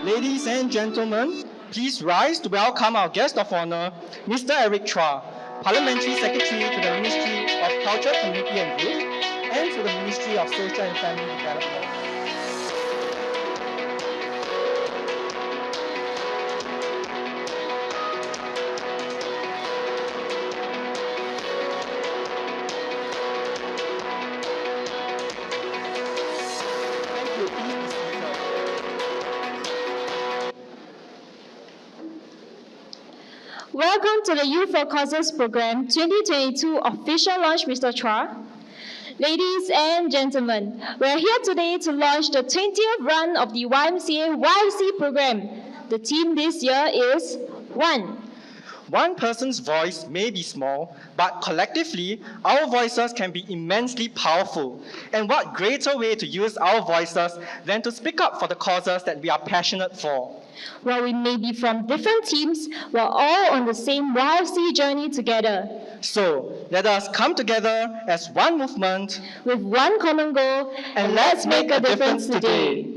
Ladies and gentlemen, please rise to welcome our guest of honor, Mr. Eric Chua, Parliamentary Secretary to the Ministry of Culture, Community and Youth, and to the Ministry of Social and Family Development. Welcome to the Youth for Causes Program 2022 official launch, Mr. Chua. Ladies and gentlemen, we're here today to launch the 20th run of the YMCA YC program. The theme this year is One. One person's voice may be small, but collectively, our voices can be immensely powerful. And what greater way to use our voices than to speak up for the causes that we are passionate for? While we may be from different teams, we're all on the same YFC journey together. So, let us come together as one movement with one common goal, and let's make a difference today.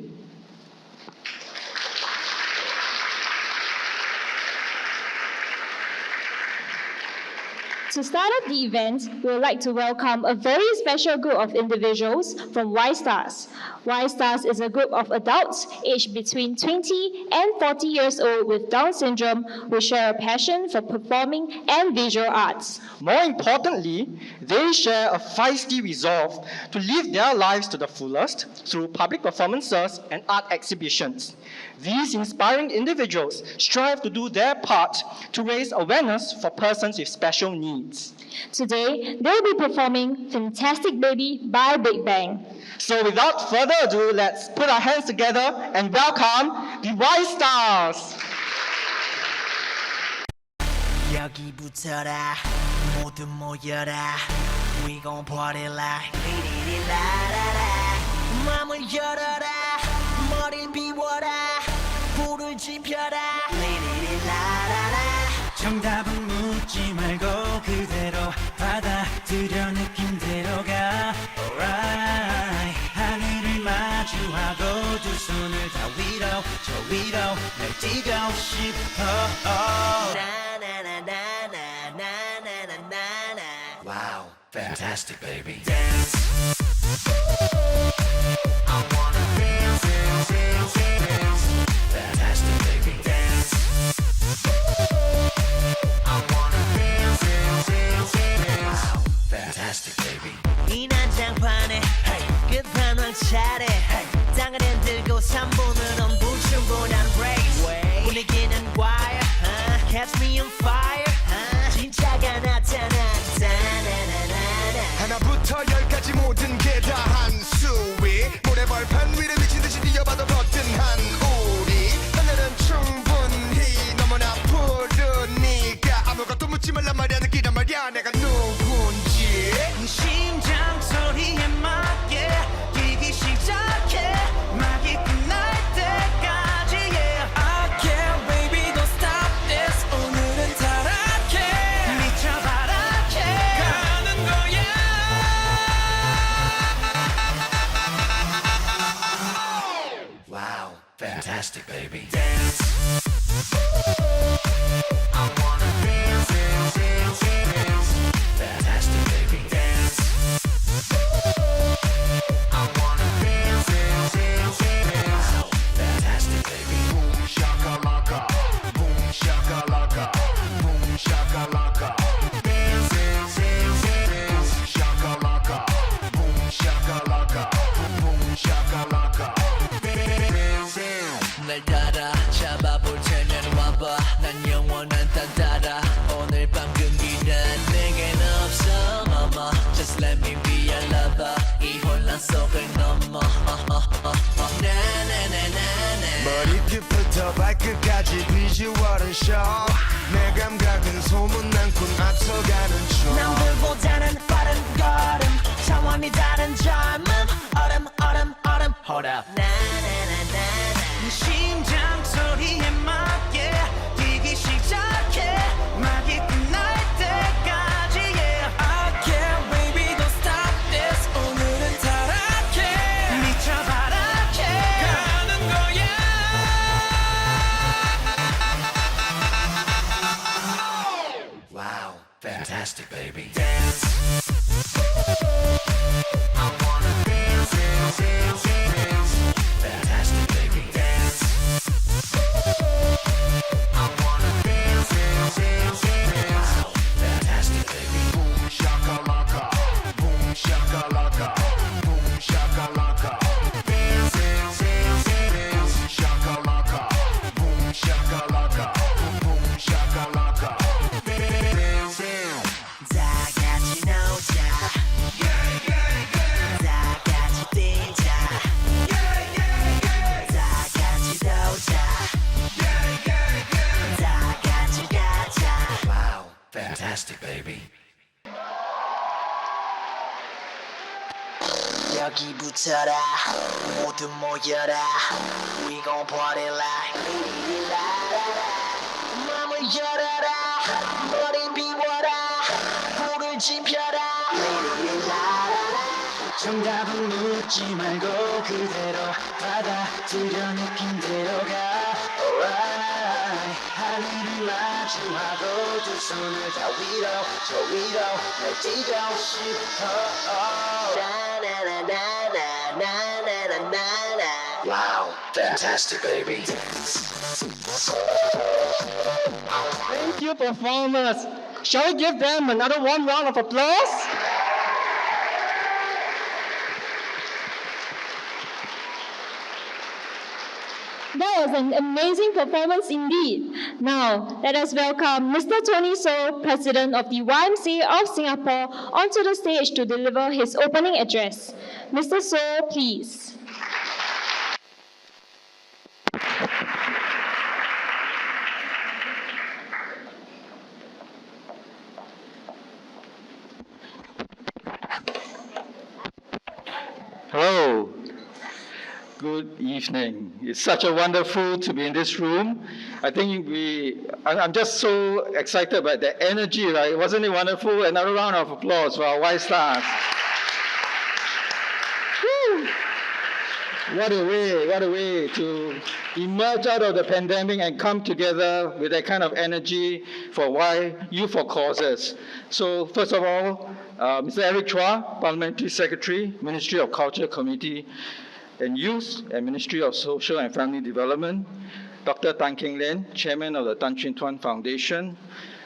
To start up the event, we would like to welcome a very special group of individuals from Y-Stars. Y-Stars is a group of adults aged between 20 and 40 years old with Down syndrome who share a passion for performing and visual arts. More importantly, they share a feisty resolve to live their lives to the fullest through public performances and art exhibitions. These inspiring individuals strive to do their part to raise awareness for persons with special needs. Today, they'll be performing Fantastic Baby by Big Bang. So without further ado, let's put our hands together and welcome the Y-Stars! 여기부터라 모두 모여라 We gon' party like 리리리라라라 맘을 열어라 머리를 비워라 불을 지펴라 리리리라라라 정답은 묻지 말고 그대로 받아들여 느낌대로 가 Alright 하늘을 마주하고 두 손을 다 위로 저 위로 날 뛰고 싶어 Wow, fantastic baby Dance I wanna dance, dance, dance, dance Fantastic baby Dance I wanna dance, dance, dance, dance Wow, fantastic baby 이 난장판에 끝판왕 차례 땅을 흔들고 3분은 엄부충분한 race 분위기는 wire Catch me on fire 진짜가 나타난다 하나부터 열까지 모든 게 다 한 수위 모래벌판 위를 미친듯이 뛰어봐도 버튼한 우리 하늘은 충분히 너무나 푸르니까 아무것도 묻지 말란 말이야 느끼란 말이야 내가 누군지 심장 소리에 맞게 뛰기 시작해 막이 끝날 때까지 yeah. I can't baby don't stop this 오늘은 타락해 미쳐바라게 가는 거야 Wow, fantastic baby Dance I wanna dance, dance, dance, dance Fantastic baby Dance I wanna dance, dance, dance, dance Wow, fantastic baby Boom shakalaka Boom shakalaka Boom shakalaka Dance, dance, dance, dance Boom shakalaka Boom shakalaka Boom shakalaka 날 따라 잡아볼 테면 와봐 난 영원한 딴 따라 오늘 밤 금기는 내겐 없어 mama Just let me be your lover 이 혼란 속을 넘어 나나나나나 머리끝부터 발끝까지 비주얼은 쇼 내 감각은 소문난군 앞서가는 중 남들보다는 빠른 걸음 차원이 다른 젊음 얼음 얼음 얼음 Hold up 나나나나나 심장 소리에 맞게 뛰기 시작해 막이 끝날 때까지 yeah. I can't baby don't stop this 오늘은 타락해 미쳐바라게 가는 거야 여기 붙어라 모두 모여라 We gon' party like 맘을 열어라 머리 비워라 불을 지펴라 정답은 묻지 말고 그대로 받아들여 느낌대로 가 Alright 하늘을 마주하고 두 손을 다 위로 저 위로 날 뛰고 싶어 Wow, fantastic baby Thank you, performers. Shall we give them another warm round of applause? That was an amazing performance indeed. Now, let us welcome Mr. Tony So, President of the YMCA of Singapore, onto the stage to deliver his opening address. Mr. So, please. Hello. Good evening. It's such a wonderful to be in this room. I think I'm just so excited by the energy, right? Wasn't it wonderful? Another round of applause for our White Stars. Woo! What a way to emerge out of the pandemic and come together with that kind of energy for Youth for Causes. So first of all, Mr. Eric Chua, Parliamentary Secretary, Ministry of Culture, Community and Youth and Ministry of Social and Family Development, Dr. Tan Keng Lian, Chairman of the Tan Chin Tuan Foundation,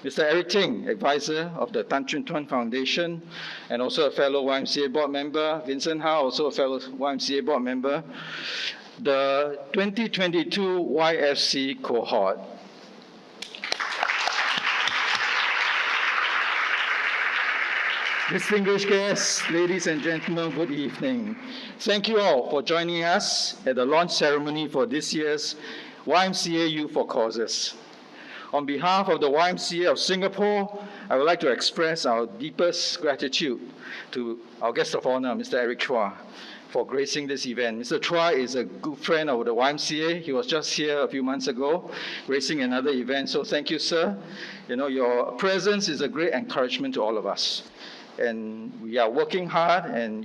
Mr. Eric Ting, Advisor of the Tan Chin Tuan Foundation, and also a fellow YMCA board member, Vincent Hao, also a fellow YMCA board member, the 2022 YFC cohort. Distinguished guests, ladies and gentlemen, good evening. Thank you all for joining us at the launch ceremony for this year's YMCA Youth for Causes. On behalf of the YMCA of Singapore, I would like to express our deepest gratitude to our guest of honor, Mr. Eric Chua, for gracing this event. Mr. Chua is a good friend of the YMCA. He was just here a few months ago, gracing another event. So thank you, sir. You know, your presence is a great encouragement to all of us. And we are working hard and,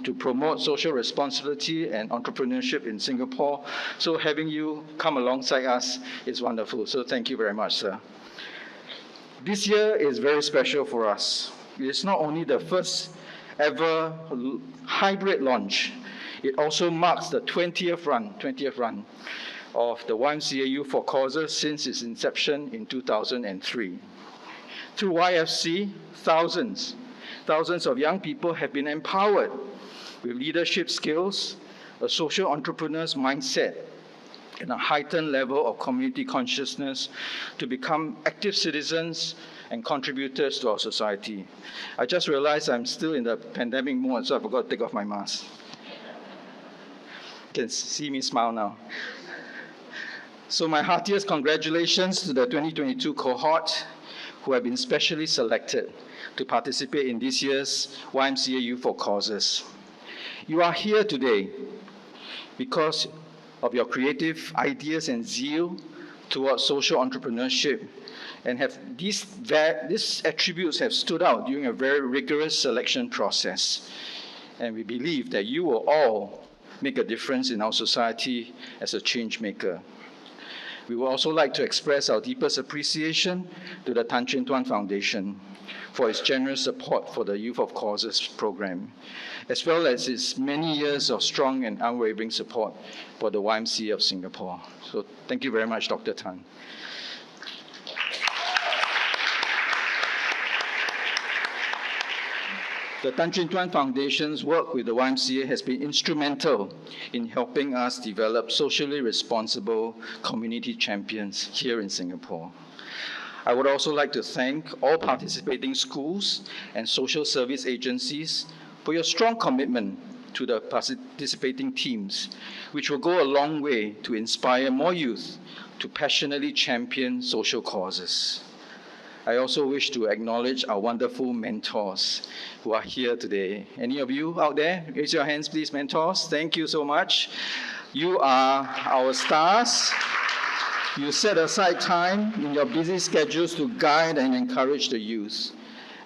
to promote social responsibility and entrepreneurship in Singapore. So having you come alongside us is wonderful. So thank you very much, sir. This year is very special for us. It's not only the first ever hybrid launch, it also marks the 20th run of the YMCA Youth for Causes since its inception in 2003. Through YFC, thousands of young people have been empowered with leadership skills, a social entrepreneur's mindset, and a heightened level of community consciousness to become active citizens and contributors to our society. I just realized I'm still in the pandemic mode, so I forgot to take off my mask. You can see me smile now. So my heartiest congratulations to the 2022 cohort who have been specially selected to participate in this year's YMCA Youth for Causes. You are here today because of your creative ideas and zeal towards social entrepreneurship, and these attributes have stood out during a very rigorous selection process. And we believe that you will all make a difference in our society as a change maker. We would also like to express our deepest appreciation to the Tan Chin Tuan Foundation for its generous support for the Youth of Causes program, as well as its many years of strong and unwavering support for the YMCA of Singapore. So thank you very much, Dr. Tan. The Tan Chin Tuan Foundation's work with the YMCA has been instrumental in helping us develop socially responsible community champions here in Singapore. I would also like to thank all participating schools and social service agencies for your strong commitment to the participating teams, which will go a long way to inspire more youth to passionately champion social causes. I also wish to acknowledge our wonderful mentors who are here today. Any of you out there? Raise your hands, please, mentors. Thank you so much. You are our stars. You set aside time in your busy schedules to guide and encourage the youth.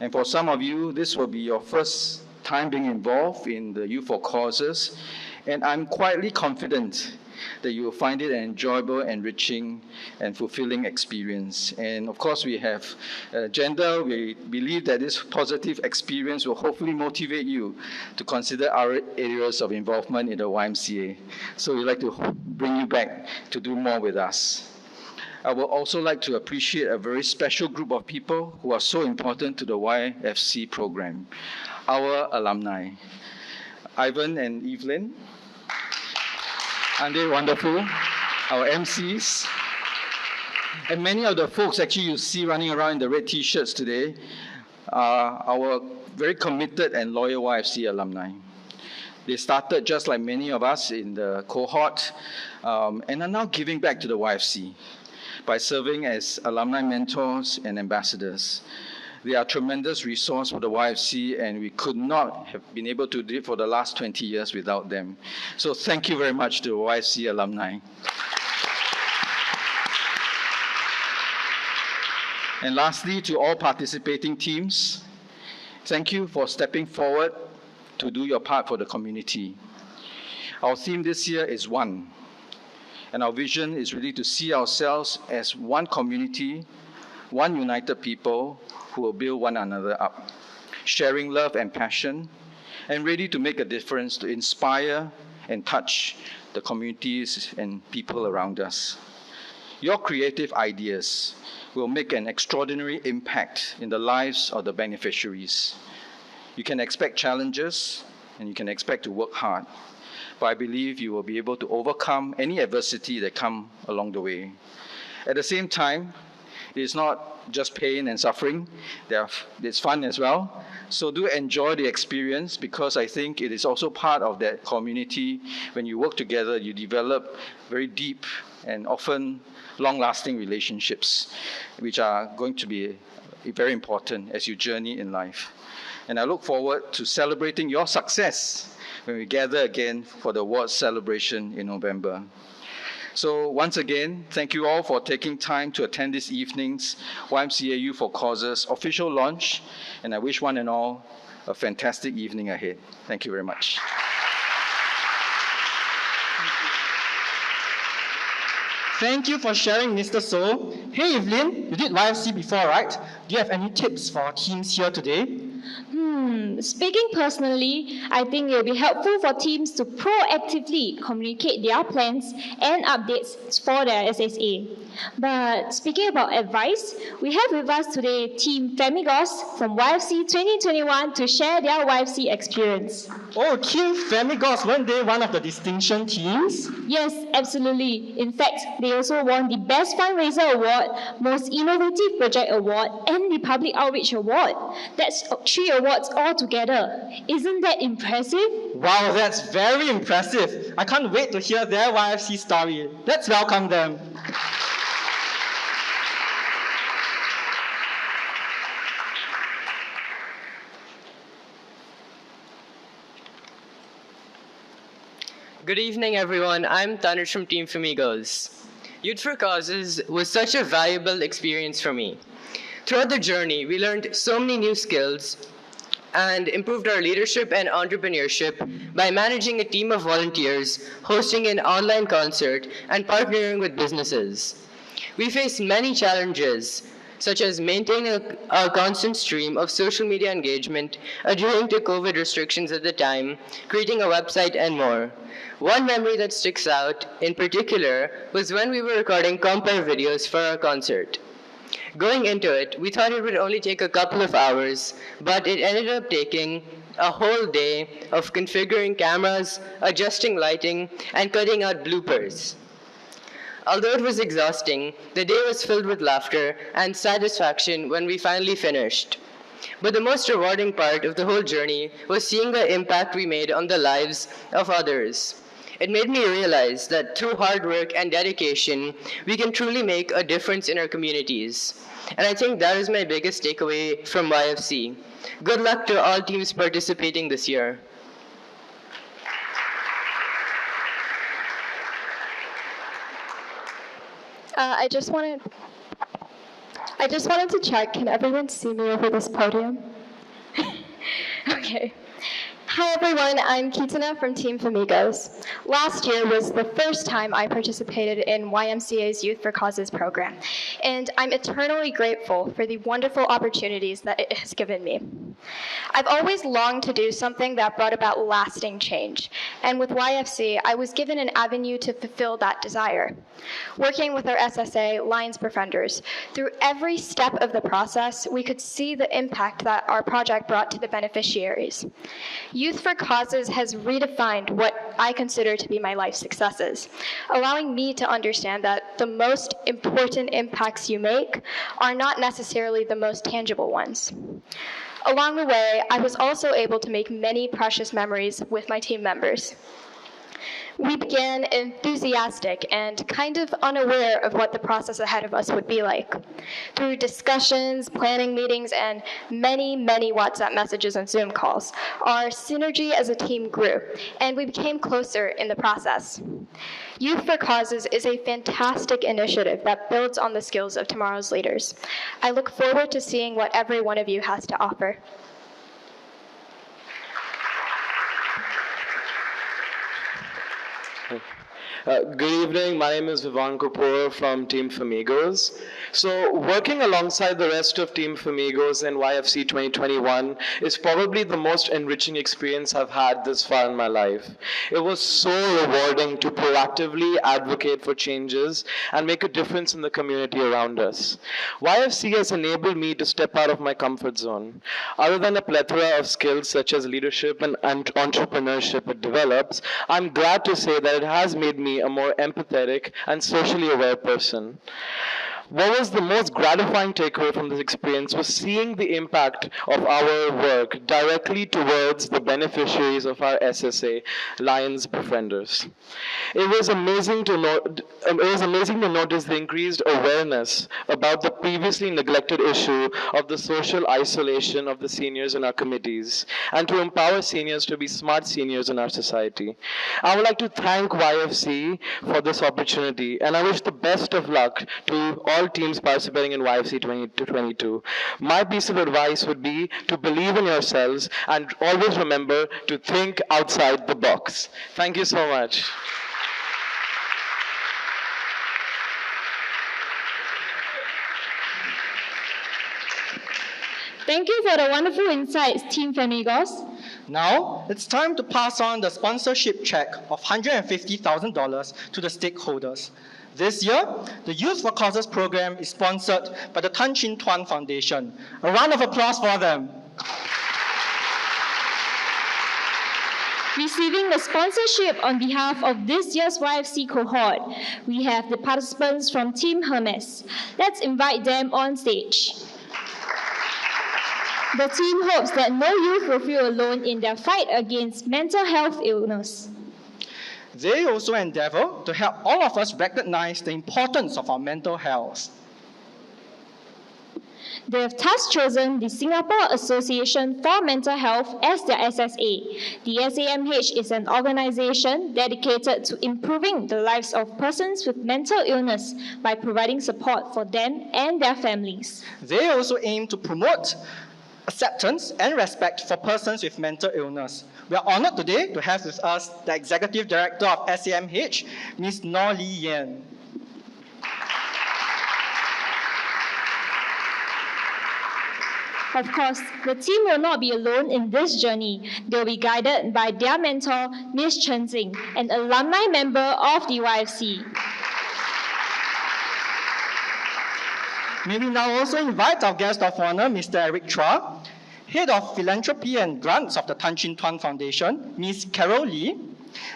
And for some of you, this will be your first time being involved in the Youth for Causes. And I'm quietly confident that you will find it an enjoyable, enriching, and fulfilling experience. And of course, we have agenda. We believe that this positive experience will hopefully motivate you to consider our areas of involvement in the YMCA. So we'd like to bring you back to do more with us. I would also like to appreciate a very special group of people who are so important to the YFC program, our alumni. Ivan and Evelyn, aren't they wonderful? Our MCs. And many of the folks actually you see running around in the red t-shirts today are our very committed and loyal YFC alumni. They started just like many of us in the cohort and are now giving back to the YFC by serving as alumni mentors and ambassadors. They are a tremendous resource for the YFC, and we could not have been able to do it for the last 20 years without them. So thank you very much to the YFC alumni. And lastly, to all participating teams, thank you for stepping forward to do your part for the community. Our theme this year is One, and our vision is really to see ourselves as one community, one united people who will build one another up, sharing love and passion, and ready to make a difference to inspire and touch the communities and people around us. Your creative ideas will make an extraordinary impact in the lives of the beneficiaries. You can expect challenges, and you can expect to work hard, but I believe you will be able to overcome any adversity that come along the way. At the same time, it is not just pain and suffering. It's fun as well. So do enjoy the experience, because I think it is also part of that community. When you work together, you develop very deep and often long-lasting relationships, which are going to be very important as you journey in life. And I look forward to celebrating your success when we gather again for the awards celebration in November. So once again, thank you all for taking time to attend this evening's YMCA Youth for Causes official launch, and I wish one and all a fantastic evening ahead. Thank you very much. Thank you for sharing, Mr. So. Hey, Evelyn, you did YFC before, right? Do you have any tips for our teams here today? Speaking personally, I think it will be helpful for teams to proactively communicate their plans and updates for their SSA. But speaking about advice, we have with us today Team Famigos from YFC 2021 to share their YFC experience. Oh, Team Famigos, weren't they one of the distinction teams? Yes, absolutely. In fact, they also won the Best Fundraiser Award, Most Innovative Project Award, and the Public Outreach Award. That's 3 awards all together. Isn't that impressive? Wow, that's very impressive. I can't wait to hear their YFC story. Let's welcome them. Good evening, everyone. I'm Tanush from Team Famigos. Youth for Causes was such a valuable experience for me. Throughout the journey, we learned so many new skills and improved our leadership and entrepreneurship by managing a team of volunteers, hosting an online concert, and partnering with businesses. We faced many challenges, such as maintaining a constant stream of social media engagement, adhering to COVID restrictions at the time, creating a website, and more. One memory that sticks out, in particular, was when we were recording compare videos for our concert. Going into it, we thought it would only take a couple of hours, but it ended up taking a whole day of configuring cameras, adjusting lighting, and cutting out bloopers. Although it was exhausting, the day was filled with laughter and satisfaction when we finally finished. But the most rewarding part of the whole journey was seeing the impact we made on the lives of others. It made me realize that through hard work and dedication, we can truly make a difference in our communities. And I think that is my biggest takeaway from YFC. Good luck to all teams participating this year. I just wanted to check, can everyone see me over this podium? Okay. Hi everyone, I'm Kitana from Team Famigos. Last year was the first time I participated in YMCA's Youth for Causes program, and I'm eternally grateful for the wonderful opportunities that it has given me. I've always longed to do something that brought about lasting change, and with YFC, I was given an avenue to fulfill that desire. Working with our SSA Lions Befrienders, through every step of the process, we could see the impact that our project brought to the beneficiaries. Youth for Causes has redefined what I consider to be my life successes, allowing me to understand that the most important impacts you make are not necessarily the most tangible ones. Along the way, I was also able to make many precious memories with my team members. We began enthusiastic and kind of unaware of what the process ahead of us would be like. Through discussions, planning meetings, and many, many WhatsApp messages and Zoom calls, our synergy as a team grew, and we became closer in the process. Youth for Causes is a fantastic initiative that builds on the skills of tomorrow's leaders. I look forward to seeing what every one of you has to offer. Good evening. My name is Vivan Kapoor from Team Famigos. So working alongside the rest of Team Famigos in YFC 2021 is probably the most enriching experience I've had this far in my life. It was so rewarding to proactively advocate for changes and make a difference in the community around us. YFC has enabled me to step out of my comfort zone. Other than a plethora of skills such as leadership and entrepreneurship it develops, I'm glad to say that it has made me a more empathetic and socially aware person. What was the most gratifying takeaway from this experience was seeing the impact of our work directly towards the beneficiaries of our SSA, Lions Befrienders. It was amazing to notice the increased awareness about the previously neglected issue of the social isolation of the seniors in our committees, and to empower seniors to be smart seniors in our society. I would like to thank YFC for this opportunity, and I wish the best of luck to all teams participating in YFC 2022. My piece of advice would be to believe in yourselves and always remember to think outside the box. Thank you so much. Thank you for the wonderful insights, Team Famigos. Now, it's time to pass on the sponsorship check of $150,000 to the stakeholders. This year, the Youth for Causes program is sponsored by the Tan Chin Tuan Foundation. A round of applause for them. Receiving the sponsorship on behalf of this year's YFC cohort, we have the participants from Team Hermes. Let's invite them on stage. The team hopes that no youth will feel alone in their fight against mental health illness. They also endeavor to help all of us recognize the importance of our mental health. They have thus chosen the Singapore Association for Mental Health as their SSA. The SAMH is an organization dedicated to improving the lives of persons with mental illness by providing support for them and their families. They also aim to promote acceptance and respect for persons with mental illness. We are honored today to have with us the Executive Director of SAMH, Ms. Nor Lee Yan. Of course, the team will not be alone in this journey. They'll be guided by their mentor, Ms. Chen Xing, an alumni member of the YFC. May we now also invite our guest of honor, Mr. Eric Chua, Head of Philanthropy and Grants of the Tan Chin Tuan Foundation, Ms. Carol Lee,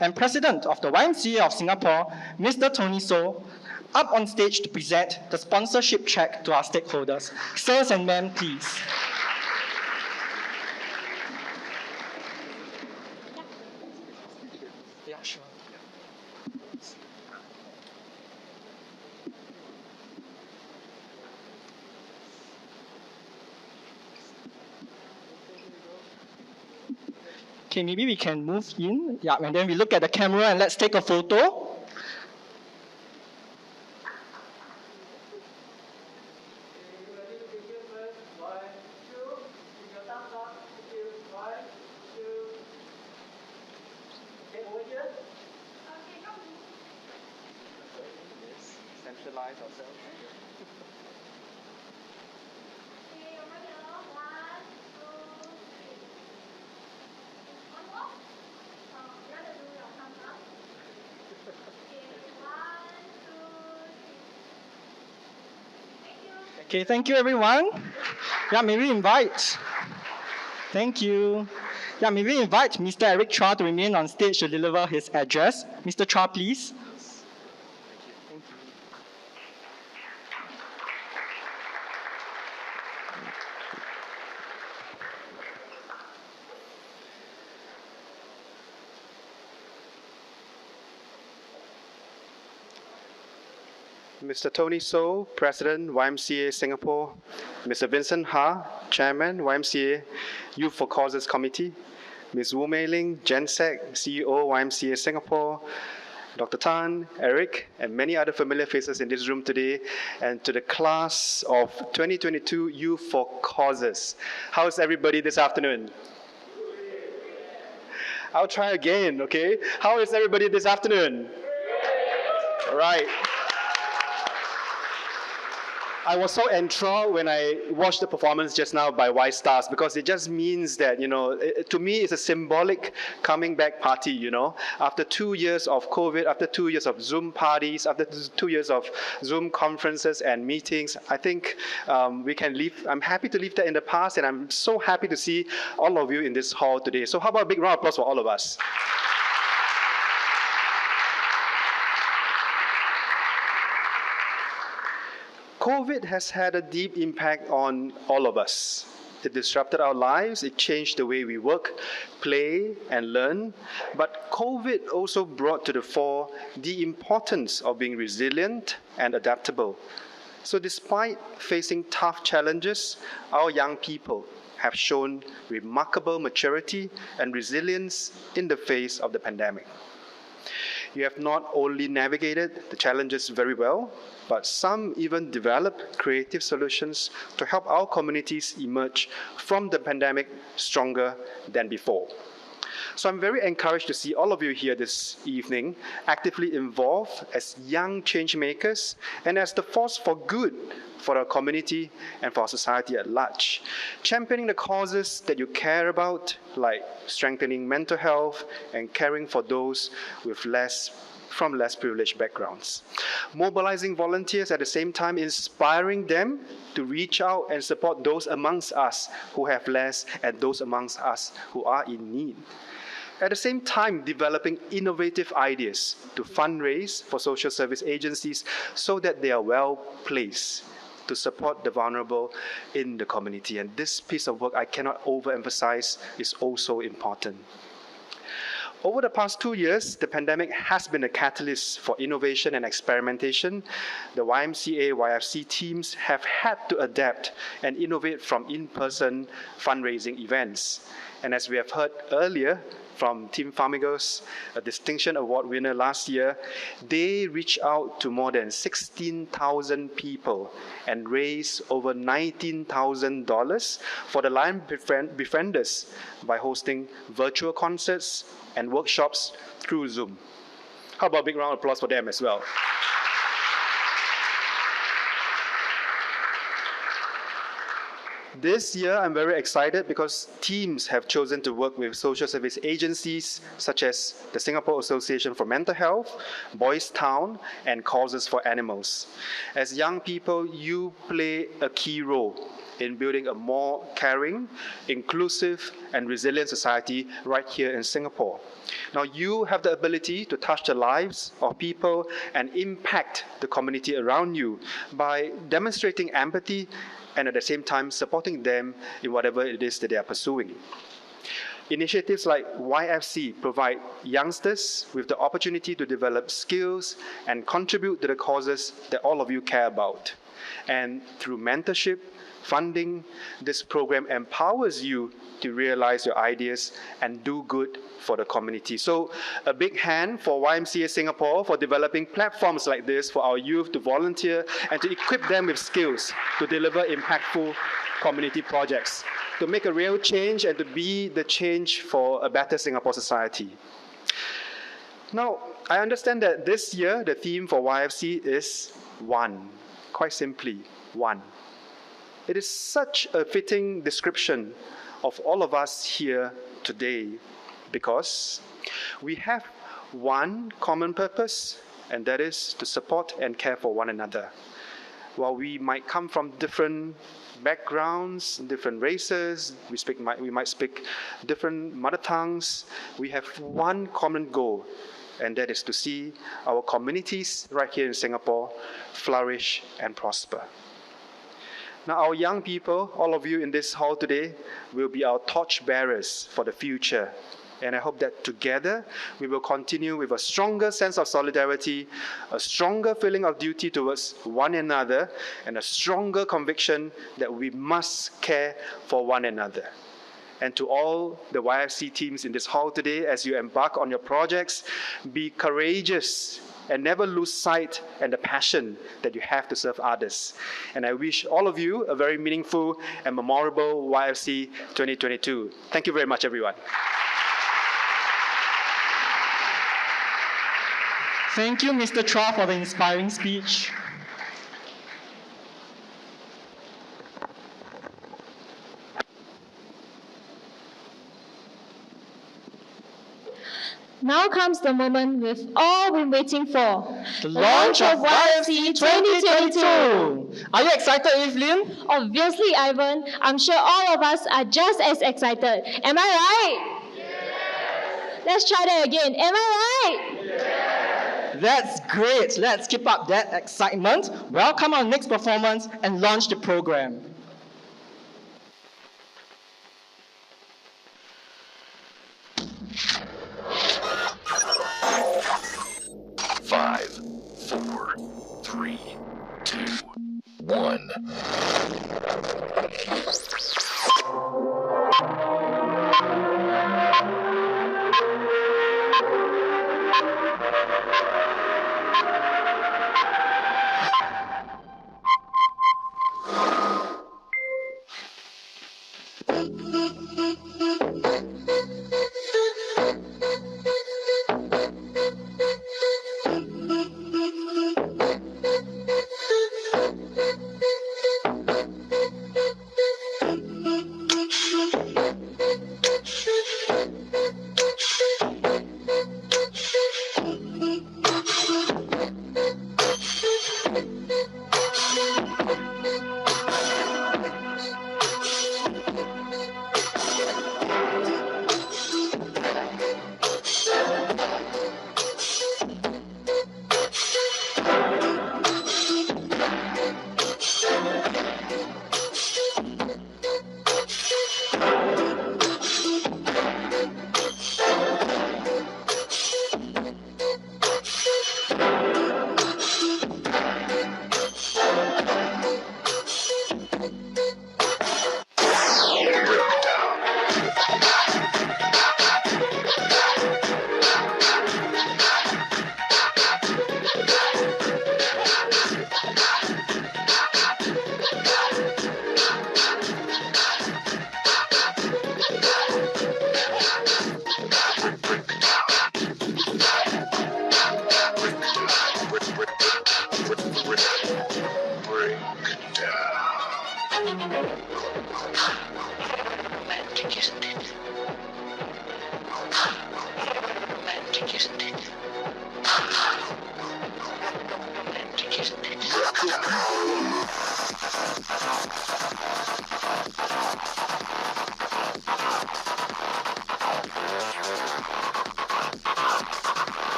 and President of the YMCA of Singapore, Mr. Tony So, up on stage to present the sponsorship check to our stakeholders. Sirs and ma'am, please. Yeah, sure. Okay, maybe we can move in. Yeah, and then we look at the camera and let's take a photo. Centralize ourselves. Okay, thank you everyone. Yeah, may we invite. Thank you. Yeah, may we invite Mr. Eric Chua to remain on stage to deliver his address. Mr. Chua, please. Mr. Tony So, President, YMCA Singapore, Mr. Vincent Ha, Chairman, YMCA Youth for Causes Committee, Ms. Wu Mei Ling, GenSec, CEO, YMCA Singapore, Dr. Tan, Eric, and many other familiar faces in this room today, and to the class of 2022 Youth for Causes. How's everybody this afternoon? I'll try again, okay? How is everybody this afternoon? All right. I was so enthralled when I watched the performance just now by Y Stars, because it just means that, to me, it's a symbolic coming back party, After 2 years of COVID, after 2 years of Zoom parties, after 2 years of Zoom conferences and meetings, I think we can leave. I'm happy to leave that in the past, and I'm so happy to see all of you in this hall today. So how about a big round of applause for all of us? COVID has had a deep impact on all of us. It disrupted our lives, it changed the way we work, play, and learn. But COVID also brought to the fore the importance of being resilient and adaptable. So despite facing tough challenges, our young people have shown remarkable maturity and resilience in the face of the pandemic. You have not only navigated the challenges very well, but some even developed creative solutions to help our communities emerge from the pandemic stronger than before. So I'm very encouraged to see all of you here this evening actively involved as young change makers and as the force for good for our community and for our society at large, championing the causes that you care about, like strengthening mental health and caring for those with from less privileged backgrounds. Mobilizing volunteers at the same time, inspiring them to reach out and support those amongst us who have less and those amongst us who are in need. At the same time, developing innovative ideas to fundraise for social service agencies so that they are well placed to support the vulnerable in the community. And this piece of work, I cannot overemphasize, is also important. Over the past 2 years, the pandemic has been a catalyst for innovation and experimentation. The YMCA, YFC teams have had to adapt and innovate from in-person fundraising events. And as we have heard earlier from Team Famigos, a distinction award winner last year, they reached out to more than 16,000 people and raised over $19,000 for the Lion Befrienders by hosting virtual concerts and workshops through Zoom. How about a big round of applause for them as well? This year, I'm very excited because teams have chosen to work with social service agencies such as the Singapore Association for Mental Health, Boys Town, and Causes for Animals. As young people, you play a key role in building a more caring, inclusive, and resilient society right here in Singapore. Now, you have the ability to touch the lives of people and impact the community around you by demonstrating empathy and at the same time supporting them in whatever it is that they are pursuing. Initiatives like YFC provide youngsters with the opportunity to develop skills and contribute to the causes that all of you care about. And through mentorship, funding, this program empowers you to realize your ideas and do good for the community. So a big hand for YMCA Singapore for developing platforms like this for our youth to volunteer and to equip them with skills to deliver impactful community projects, to make a real change and to be the change for a better Singapore society. Now, I understand that this year the theme for YFC is one. Quite simply, one. It is such a fitting description of all of us here today because we have one common purpose, and that is to support and care for one another. While we might come from different backgrounds, different races, we might speak different mother tongues, we have one common goal, and that is to see our communities right here in Singapore flourish and prosper. Now, our young people, all of you in this hall today, will be our torch bearers for the future. And I hope that together we will continue with a stronger sense of solidarity, a stronger feeling of duty towards one another, and a stronger conviction that we must care for one another. And to all the YFC teams in this hall today, as you embark on your projects, be courageous and never lose sight and the passion that you have to serve others. And I wish all of you a very meaningful and memorable YFC 2022. Thank you very much, everyone. Thank you, Mr. Chua, for the inspiring speech. Now comes the moment we've all been waiting for. The launch of YMCA 2022. Are you excited, Evelyn? Obviously, Ivan, I'm sure all of us are just as excited. Am I right? Yes. Let's try that again. Am I right? Yes. That's great. Let's keep up that excitement. Welcome our next performance and launch the program. Five, four, three, two, one.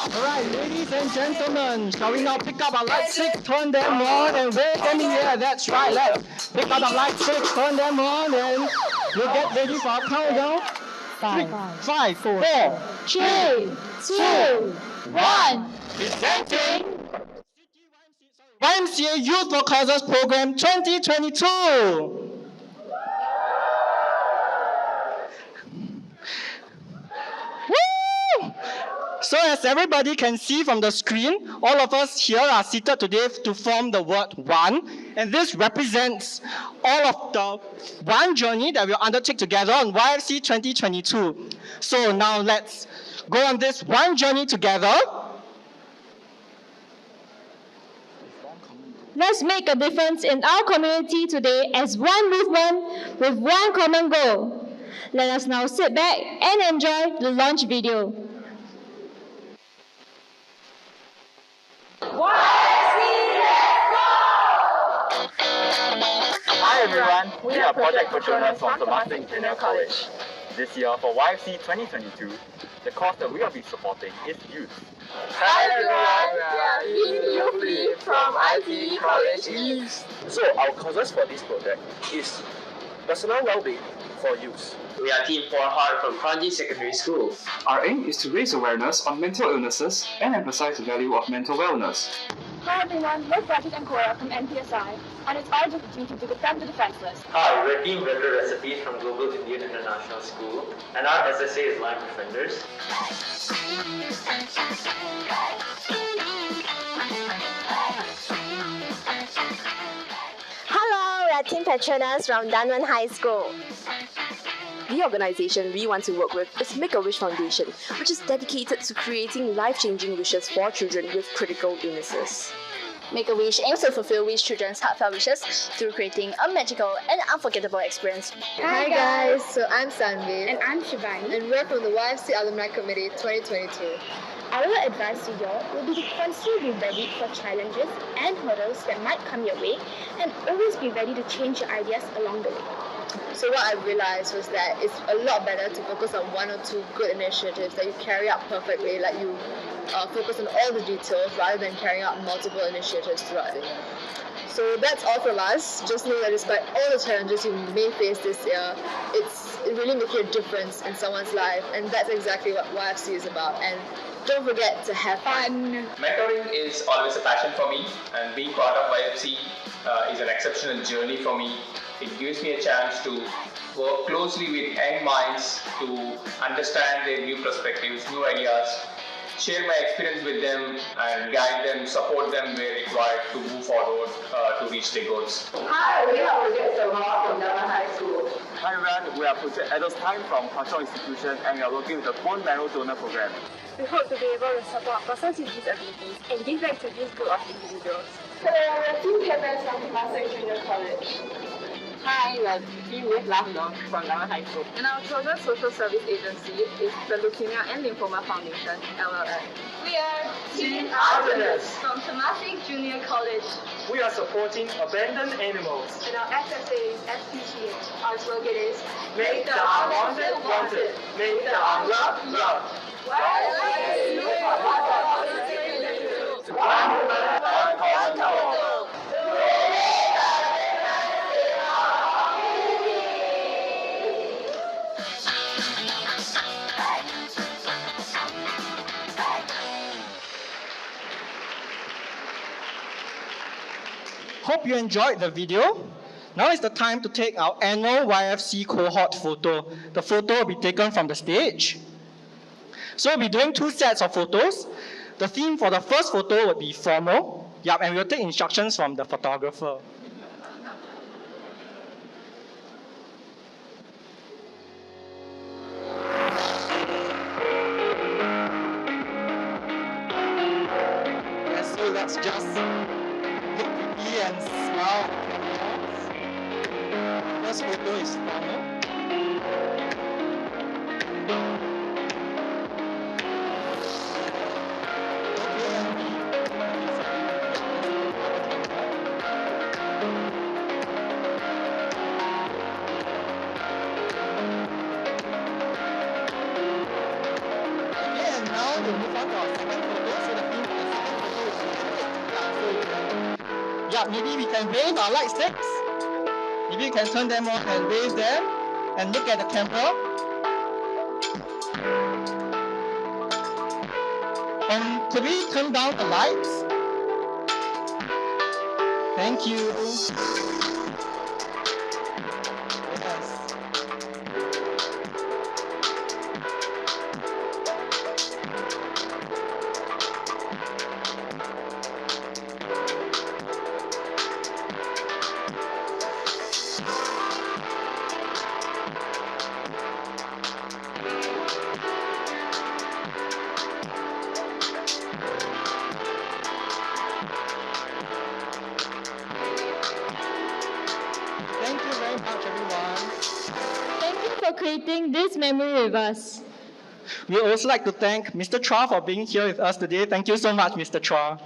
Alright, ladies and gentlemen, shall we now pick up our light sticks, turn them on, and wave them in the air? That's right, let's pick up our light sticks, turn them on, and we'll get ready for our countdown. Five, four, Three, two, one. presenting YMCA Youth for Causes Program 2022. Woo! So as everybody can see from the screen, all of us here are seated today to form the word one, and this represents all of the one journey that we'll undertake together on YFC 2022. So now let's go on this one journey together. Let's make a difference in our community today as one movement with one common goal. Let us now sit back and enjoy the launch video. Hi everyone, we are Project Patronus from Temasek Junior College. This year for YFC 2022, the cause that we will be supporting is youth. Hi everyone, we are Youth from IT College East. So our causes for this project is personal well-being for youth. We are Team 4 Hard from Kranji Secondary School. Our aim is to raise awareness on mental illnesses and emphasize the value of mental wellness. Hi everyone, we're Pratik and Cora from NPSI, and it's our duty to defend the defenseless. Hi, we're Team Retro Recipes from Global Indian International School, and our SSA is Line Defenders. Hello, we're Team Patronus from Dunman High School. The organization we want to work with is Make-A-Wish Foundation, which is dedicated to creating life-changing wishes for children with critical illnesses. Make-A-Wish aims to fulfill wish children's heartfelt wishes through creating a magical and unforgettable experience. Hi guys, so I'm Sanvi. And I'm Shivani. And we're from the YFC Alumni Committee 2022. Our advice to you will be to constantly be ready for challenges and hurdles that might come your way, and always be ready to change your ideas along the way. So what I realized was that it's a lot better to focus on one or two good initiatives that you carry out perfectly, like you focus on all the details rather than carrying out multiple initiatives throughout the year. So that's all from us. Just know that despite all the challenges you may face this year, it really makes a difference in someone's life, and that's exactly what YFC is about. And don't forget to have fun. Mentoring is always a passion for me, and being part of YFC is an exceptional journey for me. It gives me a chance to work closely with young minds to understand their new perspectives, new ideas, share my experience with them and guide them, support them where required to move forward to reach their goals. Hi, we are Project Samar from Dunman High School. Hi everyone, we are Project Adults Time from Cultural Institution, and we are working with the Bone Marrow Donor Program. We hope to be able to support persons with disabilities and give back to this group of individuals. Hello, we're Team Captains from Temasek Junior College. Hi, we are Team With Love Long from Dunman High School. And our chosen social service agency is the Leukemia and Lymphoma Foundation, LLF. We are Team Artemis from Temasek Junior College. We are supporting abandoned animals. And our SSA is SPCH. Our slogan is Make the unwanted wanted. Make the unloved loved. One woman, one hospital. Hope you enjoyed the video. Now is the time to take our annual YFC cohort photo. The photo will be taken from the stage. So we'll be doing 2 sets of photos. The theme for the first photo would be formal. Yep, and we'll take instructions from the photographer. Yes, so let's just look pretty and smile. First photo is formal. Yeah, maybe we can wave our light sticks. Maybe you can turn them on and wave them and look at the camera. Could we turn down the lights? Thank you. Yes. Thank you very much, everyone. Thank you for creating this memory with us. We would also like to thank Mr. Chua for being here with us today. Thank you so much, Mr. Chua.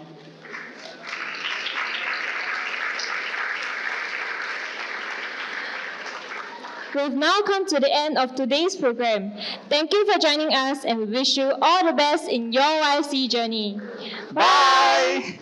We've now come to the end of today's program. Thank you for joining us and we wish you all the best in your YFC journey. Bye.